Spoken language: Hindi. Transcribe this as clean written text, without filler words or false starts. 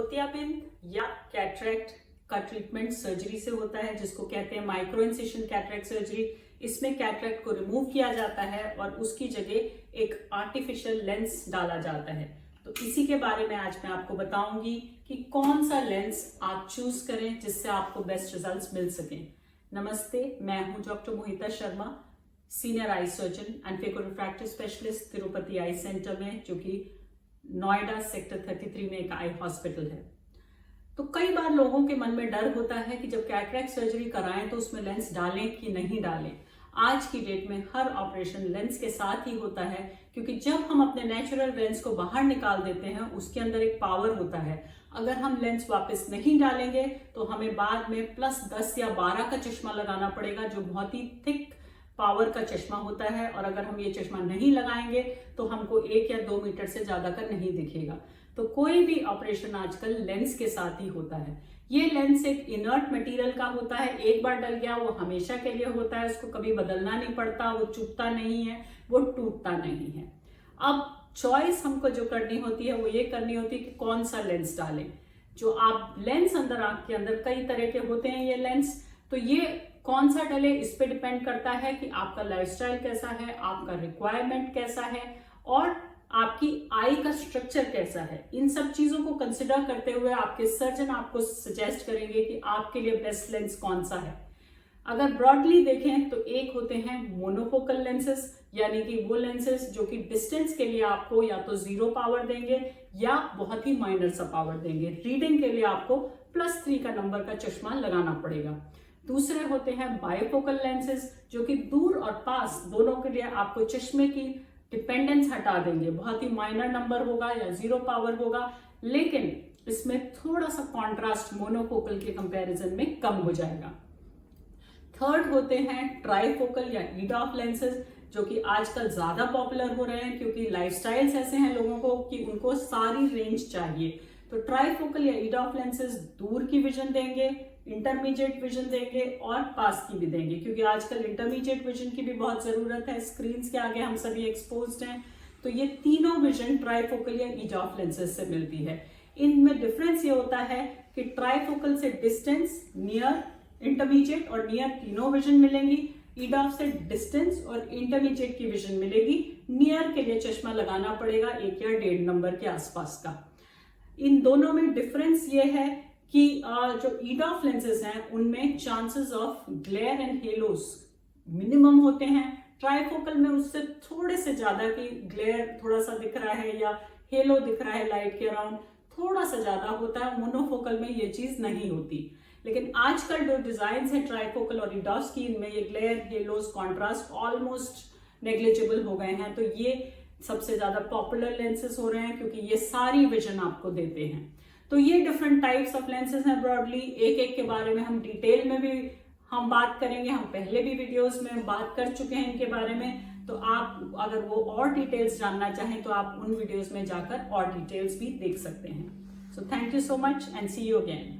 मोतियाबिंद या कैटरेक्ट का ट्रीटमेंट सर्जरी से होता है, जिसको कहते हैं माइक्रो इंसिशन कैटरेक्ट सर्जरी। इसमें कैटरेक्ट को रिमूव किया जाता है और उसकी जगह एक आर्टिफिशियल लेंस डाला जाता है। तो इसी के बारे में आज मैं आपको बताऊंगी कि कौन सा लेंस आप चूज करें जिससे आपको बेस्ट रिजल्ट्स मिल सकें। नमस्ते, मैं हूं doctor Mohita Sharma, senior eye surgeon and phacorefractive specialist Tirupati eye centre में, जो कि नोएडा सेक्टर 33 में एक आई हॉस्पिटल है। तो कई बार लोगों के मन में डर होता है कि जब कैटरेक्ट सर्जरी कराएं तो उसमें लेंस डालें कि नहीं डालें। आज की डेट में हर ऑपरेशन लेंस के साथ ही होता है, क्योंकि जब हम अपने नेचुरल लेंस को बाहर निकाल देते हैं उसके अंदर एक पावर होता है। अगर हम लेंस वापस नहीं डालेंगे तो हमें बाद में +10 या 12 का चश्मा लगाना पड़ेगा, जो बहुत ही थिक पावर का चश्मा होता है। और अगर हम ये चश्मा नहीं लगाएंगे तो हमको 1 या 2 मीटर से ज्यादा का नहीं दिखेगा। तो कोई भी ऑपरेशन आजकल लेंस के साथ ही होता है। ये लेंस एक इनर्ट मटेरियल का होता है, एक बार डल गया वो हमेशा के लिए होता है, उसको कभी बदलना नहीं पड़ता, वो चुभता नहीं है, वो टूटता नहीं है। अब चॉइस हमको जो करनी होती है वो ये करनी होती है कि कौन सा लेंस डालें। जो आप लेंस अंदर आंख के अंदर कई तरह के होते हैं ये लेंस, तो ये कौन सा डले इस पे डिपेंड करता है कि आपका लाइफस्टाइल कैसा है, आपका रिक्वायरमेंट कैसा है और आपकी आई का स्ट्रक्चर कैसा है। इन सब चीजों को कंसिडर करते हुए आपके सर्जन आपको सजेस्ट करेंगे कि आपके लिए बेस्ट लेंस कौन सा है। अगर ब्रॉडली देखें तो एक होते हैं मोनोफोकल लेंसेस, यानी कि वो लेंसेस जो कि डिस्टेंस के लिए आपको या तो 0 पावर देंगे या बहुत ही माइनर सा पावर देंगे। रीडिंग के लिए आपको +3 का नंबर का चश्मा लगाना पड़ेगा। दूसरे होते हैं बाइफोकल लेंसेस, जो कि दूर और पास दोनों के लिए आपको चश्मे की डिपेंडेंस हटा देंगे। बहुत ही माइनर नंबर होगा या 0 पावर होगा, लेकिन इसमें थोड़ा सा कॉन्ट्रास्ट मोनोफोकल के कंपैरिजन में कम हो जाएगा। थर्ड होते हैं ट्राइफोकल या ईडॉफ लेंसेज, जो कि आजकल ज्यादा पॉपुलर हो रहे हैं क्योंकि लाइफस्टाइल्स ऐसे हैं लोगों को कि उनको सारी रेंज चाहिए। तो ट्राइफोकल या ईडॉफ लेंसेज दूर की विजन देंगे, इंटरमीडिएट विजन देंगे और पास की भी देंगे, क्योंकि आजकल इंटरमीडिएट विजन की भी बहुत जरूरत है। स्क्रीन्स के आगे हम सभी एक्सपोज्ड हैं। तो ये तीनों विजन ट्राइफोकल या ईडॉफ लेंसेज से मिलती है। इनमें डिफरेंस ये होता है कि ट्राइफोकल से डिस्टेंस, नियर, इंटरमीडिएट और नियर तीनों विजन मिलेंगी। ईडॉफ से डिस्टेंस और इंटरमीडिएट की विजन मिलेगी। नियर के लिए चश्मा लगाना पड़ेगा 1 या 1.5 नंबर के आसपास का। इन दोनों में डिफरेंस ये है कि जो ईडॉफ लेंसेज हैं उनमें chances of glare and Hallows minimum होते हैं। ट्राइफोकल में उससे थोड़े से ज्यादा कि ग्लेयर थोड़ा सा दिख रहा है या हेलो दिख रहा है लाइट के अराउंड, थोड़ा सा ज्यादा होता है। मोनोफोकल में ये चीज नहीं होती। लेकिन आजकल जो डिजाइन है ट्राइफोकल और ईडॉफ की, इनमें ये glare, Hallows, contrast almost negligible हो गए हैं। तो ये सबसे ज्यादा पॉपुलर लेंसेज हो रहे हैं क्योंकि ये सारी विजन आपको देते हैं। तो ये डिफरेंट टाइप्स ऑफ लेंसेज हैं ब्रॉडली। एक के बारे में हम डिटेल में भी हम बात करेंगे, हम पहले भी वीडियोस में बात कर चुके हैं इनके बारे में। तो आप अगर वो और डिटेल्स जानना चाहें तो आप उन वीडियोस में जाकर और डिटेल्स भी देख सकते हैं। So thank you so much and see you again.